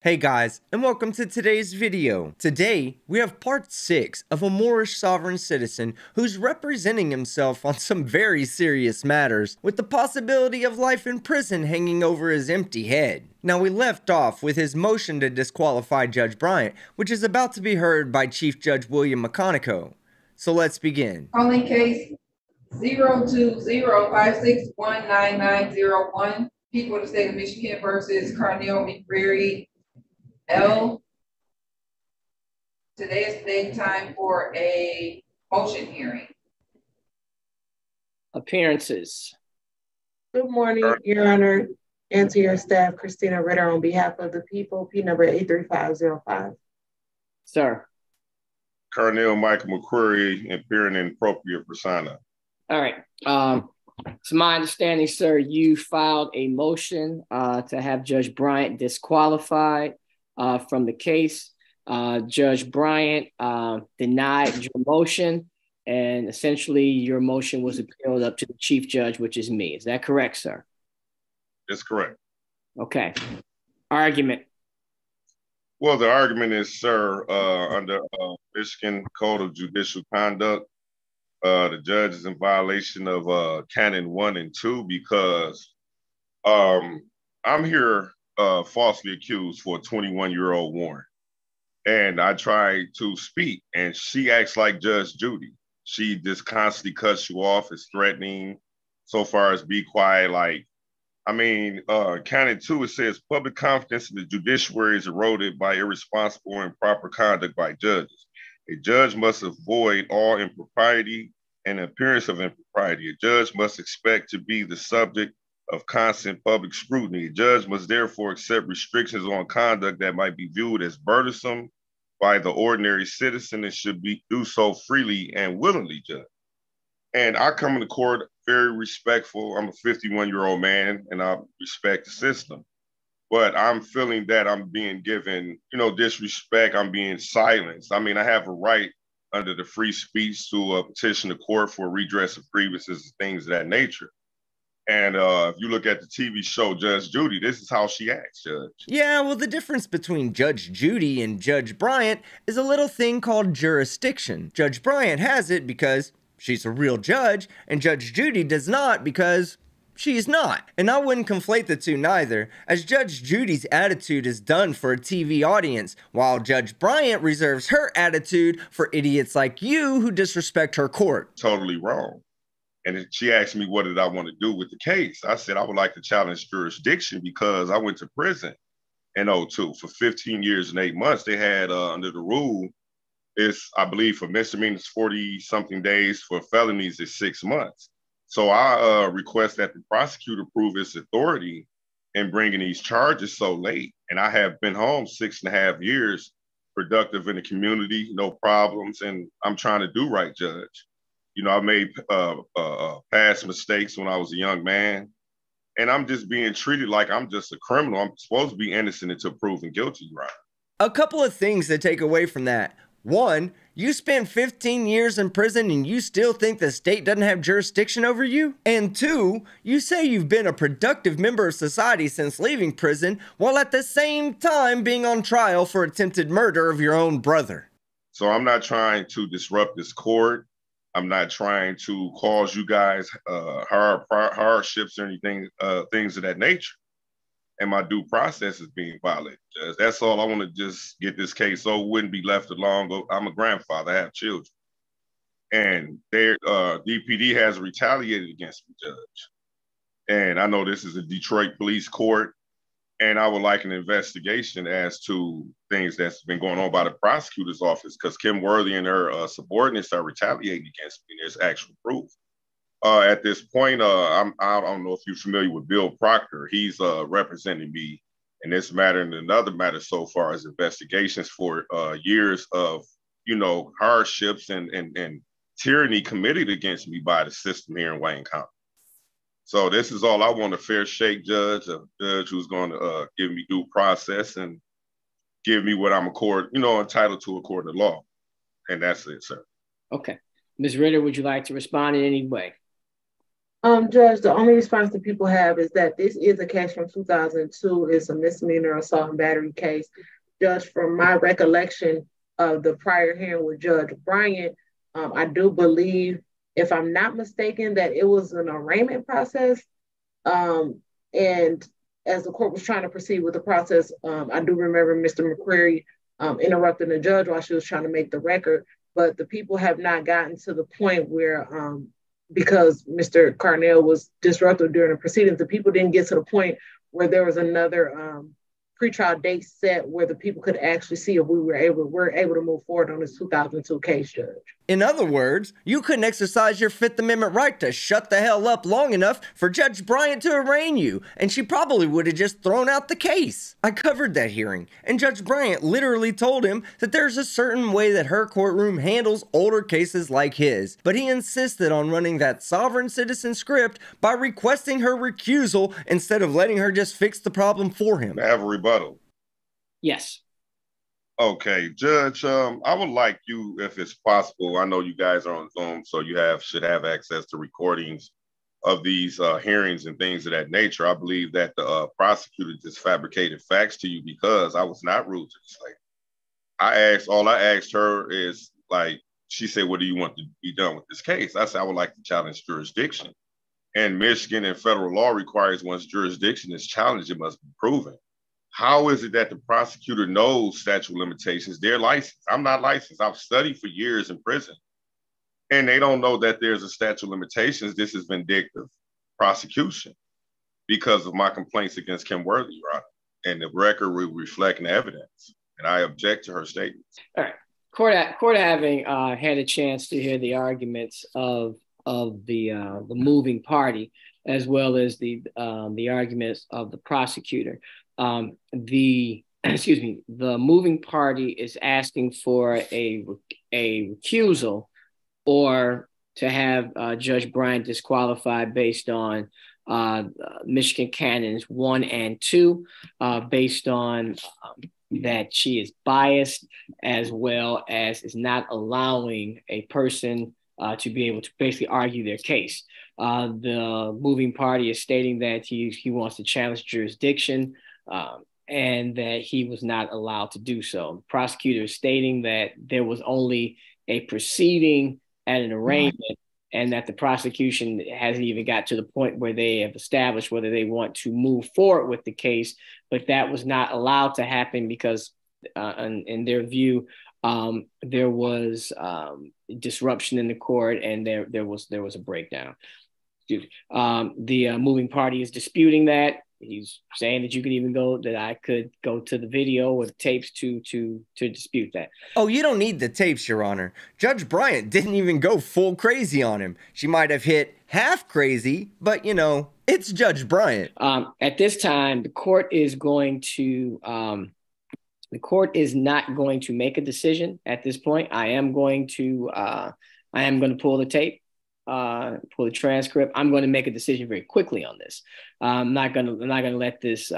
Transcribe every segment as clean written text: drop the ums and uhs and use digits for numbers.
Hey guys, and welcome to today's video. Today, we have part 6 of a Moorish sovereign citizen who's representing himself on some very serious matters, with the possibility of life in prison hanging over his empty head. Now, we left off with his motion to disqualify Judge Bryant, which is about to be heard by Chief Judge William McConaughey. So let's begin. Calling case 02056199901, people of the state of Michigan versus Carnell McCreary L. Today is the date and time for a motion hearing. Appearances. Good morning, Your Honor, and to your staff, Christina Ritter on behalf of the people, P number 83505. Sir. Carnell Michael McCreary, appearing in appropriate persona. All right. It's my understanding, sir, you filed a motion to have Judge Bryant disqualified from the case. Judge Bryant denied your motion, and essentially your motion was appealed up to the chief judge, which is me. Is that correct, sir? That's correct. Okay. Argument. Well, the argument is, sir, under Michigan Code of Judicial Conduct, the judge is in violation of Canon 1 and 2 because I'm here falsely accused for a 21-year-old warrant. And I tried to speak, and she acts like Judge Judy. She just constantly cuts you off, is threatening, so far as be quiet. Canon 2, it says public confidence in the judiciary is eroded by irresponsible or improper conduct by judges. A judge must avoid all impropriety and appearance of impropriety. A judge must expect to be the subject of constant public scrutiny. A judge must therefore accept restrictions on conduct that might be viewed as burdensome by the ordinary citizen and should do so freely and willingly, Judge. And I come into court very respectful. I'm a 51-year-old man and I respect the system. But I'm feeling that I'm being given, disrespect. I'm being silenced. I have a right under the free speech to petition the court for redress of grievances and things of that nature. And if you look at the TV show Judge Judy, this is how she acts, Judge. Yeah, well, the difference between Judge Judy and Judge Bryant is a little thing called jurisdiction. Judge Bryant has it because she's a real judge, and Judge Judy does not because she's not. And I wouldn't conflate the two neither, as Judge Judy's attitude is done for a TV audience, while Judge Bryant reserves her attitude for idiots like you who disrespect her court. Totally wrong. And she asked me, what did I want to do with the case? I said, I would like to challenge jurisdiction because I went to prison in 2002 for 15 years and 8 months. They had, under the rule, I believe for misdemeanors, 40-something days, for felonies is 6 months. So I request that the prosecutor prove its authority in bringing these charges so late. And I have been home 6.5 years, productive in the community, no problems. And I'm trying to do right, Judge. I made past mistakes when I was a young man. And I'm just being treated like I'm just a criminal. I'm supposed to be innocent until proven guilty, right? A couple of things to take away from that. One, you spent 15 years in prison and you still think the state doesn't have jurisdiction over you? And two, you say you've been a productive member of society since leaving prison, while at the same time being on trial for attempted murder of your own brother. So I'm not trying to disrupt this court. I'm not trying to cause you guys hardships or anything, things of that nature. And my due process is being violated, Judge. That's all. I want to just get this case so it wouldn't be left alone. I'm a grandfather. I have children. And DPD has retaliated against me, Judge. And I know this is a Detroit police court. And I would like an investigation as to things that's been going on by the prosecutor's office, because Kim Worthy and her subordinates are retaliating against me. There's actual proof. At this point, I don't know if you're familiar with Bill Proctor. He's representing me in this matter and another matter so far as investigations for years of, hardships and tyranny committed against me by the system here in Wayne County. So this is all I want, a fair shake judge, a judge who's going to give me due process and give me what I'm entitled to according to law. And that's it, sir. Okay. Ms. Ritter, would you like to respond in any way? Judge, the only response that people have is that this is a case from 2002. It's a misdemeanor assault and battery case. Judge, from my recollection of the prior hearing with Judge Bryant, I do believe, if I'm not mistaken, that it was an arraignment process. And as the court was trying to proceed with the process, I do remember Mr. McCreary interrupting the judge while she was trying to make the record. But the people have not gotten to the point where, because Mr. Carnell was disruptive during the proceedings, the people didn't get to the point where there was another pretrial date set where the people could actually see if we're able to move forward on this 2002 case, Judge. In other words, you couldn't exercise your Fifth Amendment right to shut the hell up long enough for Judge Bryant to arraign you, and she probably would have just thrown out the case. I covered that hearing, and Judge Bryant literally told him that there's a certain way that her courtroom handles older cases like his, but he insisted on running that sovereign citizen script by requesting her recusal instead of letting her just fix the problem for him. I have a rebuttal. Yes. Okay, Judge, I would like you, if it's possible, I know you guys are on Zoom, so you should have access to recordings of these hearings and things of that nature. I believe that the prosecutor just fabricated facts to you because I was not rude to this lady. All I asked her is, like, she said, what do you want to be done with this case? I said, I would like to challenge jurisdiction. And Michigan and federal law requires once jurisdiction is challenged, it must be proven. How is it that the prosecutor knows statute of limitations? They're licensed. I'm not licensed. I've studied for years in prison. And they don't know that there's a statute of limitations. This is vindictive prosecution because of my complaints against Kim Worthy, Your Honor. And the record will reflect the evidence. And I object to her statements. All right. Court having had a chance to hear the arguments of the moving party, as well as the arguments of the prosecutor. The moving party is asking for a recusal or to have Judge Bryant disqualified based on Michigan Canons 1 and 2, based on that she is biased, as well as is not allowing a person to be able to basically argue their case. The moving party is stating that he wants to challenge jurisdiction and that he was not allowed to do so. The prosecutor is stating that there was only a proceeding at an arraignment and that the prosecution hasn't even got to the point where they have established whether they want to move forward with the case, but that was not allowed to happen because in their view, there was disruption in the court and there was a breakdown. The moving party is disputing that. He's saying that I could go to the video or the tapes to dispute that. Oh, you don't need the tapes, Your Honor. Judge Bryant didn't even go full crazy on him. She might have hit half crazy, but it's Judge Bryant. At this time, the court is not going to make a decision at this point. I am going to pull the tape. Pull the transcript. I'm going to make a decision very quickly on this. I'm not going to let this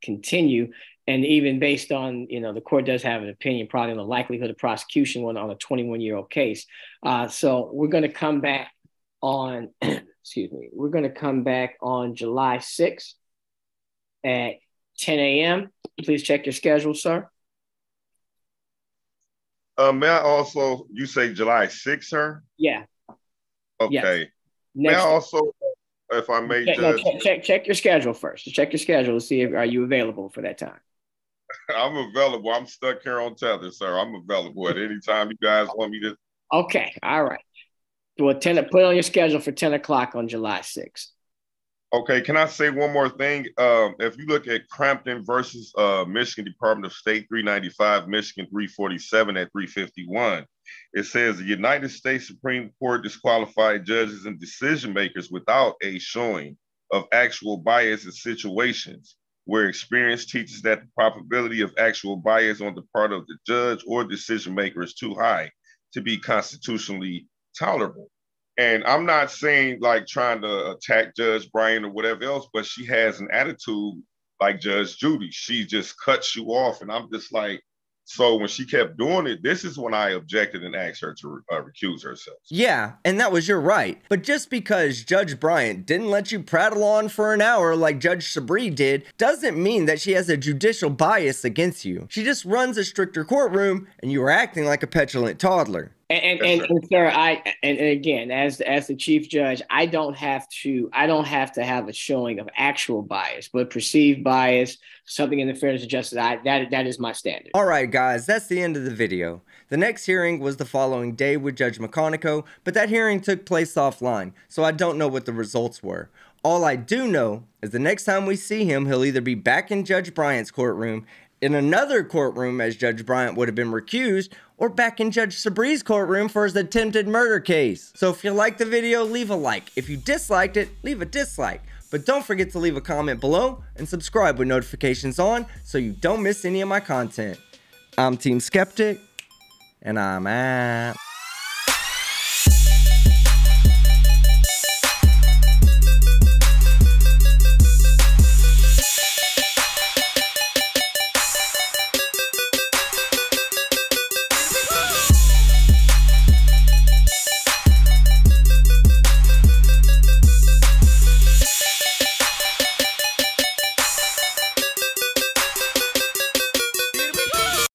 continue. And even based on, the court does have an opinion probably on the likelihood of prosecution on a 21-year-old case. So we're going to come back on, we're going to come back on July 6th at 10 a.m. Please check your schedule, sir. May I also, you say July 6th, sir? Yeah. Okay. Yes. May I also, if I may, check your schedule first. Check your schedule to see are you available for that time. I'm available. I'm stuck here on tether, sir. I'm available at any time you guys want me to. Okay. All right. Well, put it on your schedule for 10 o'clock on July 6th. Okay. Can I say one more thing? If you look at Crampton versus Michigan Department of State 395, Michigan 347 at 351, it says the United States Supreme Court disqualified judges and decision makers without a showing of actual bias in situations where experience teaches that the probability of actual bias on the part of the judge or decision maker is too high to be constitutionally tolerable. And I'm not saying like trying to attack Judge Bryant or whatever else, but she has an attitude like Judge Judy. She just cuts you off. And I'm just like, So when she kept doing it, this is when I objected and asked her to recuse herself. Yeah, and that was your right. But just because Judge Bryant didn't let you prattle on for an hour like Judge Sabri did, doesn't mean that she has a judicial bias against you. She just runs a stricter courtroom, and you are acting like a petulant toddler. And sir, and again, as the chief judge, I don't have to have a showing of actual bias, but perceived bias, something in the fairness of justice, that is my standard. All right, guys, that's the end of the video. The next hearing was the following day with Judge McConaughey, but that hearing took place offline, so I don't know what the results were. All I do know is the next time we see him, he'll either be back in Judge Bryant's courtroom, in another courtroom as Judge Bryant would have been recused, or back in Judge Sabri's courtroom for his attempted murder case. So if you liked the video, leave a like. If you disliked it, leave a dislike. But don't forget to leave a comment below and subscribe with notifications on so you don't miss any of my content. I'm Team Skeptic, and I'm out.